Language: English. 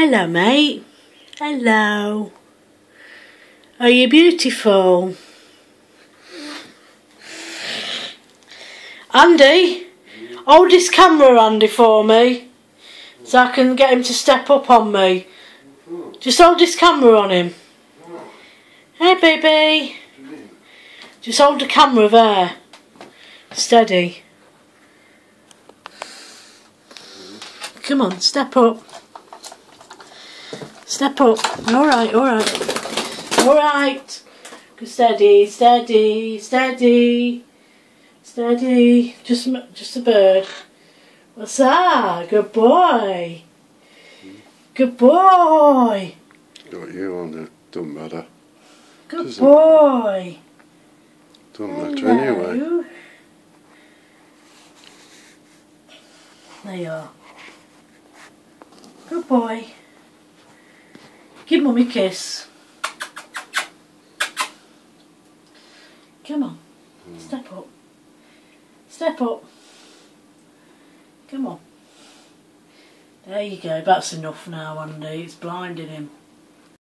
Hello, mate. Hello. Are you beautiful? Andy, hold this camera, Andy, for me, so I can get him to step up on me. Just hold this camera on him. Hey, baby. Just hold the camera there. Steady. Come on, step up. Step up. Alright, alright. Alright. Steady, steady, steady. Steady. Just a bird. What's that? Good boy. Good boy. Got you on it. Doesn't matter. Good boy. Doesn't matter anyway. There you are. Good boy. Give Mummy a kiss. Come on. Step up. Step up. Come on. There you go. That's enough now, Andy. It's blinding him.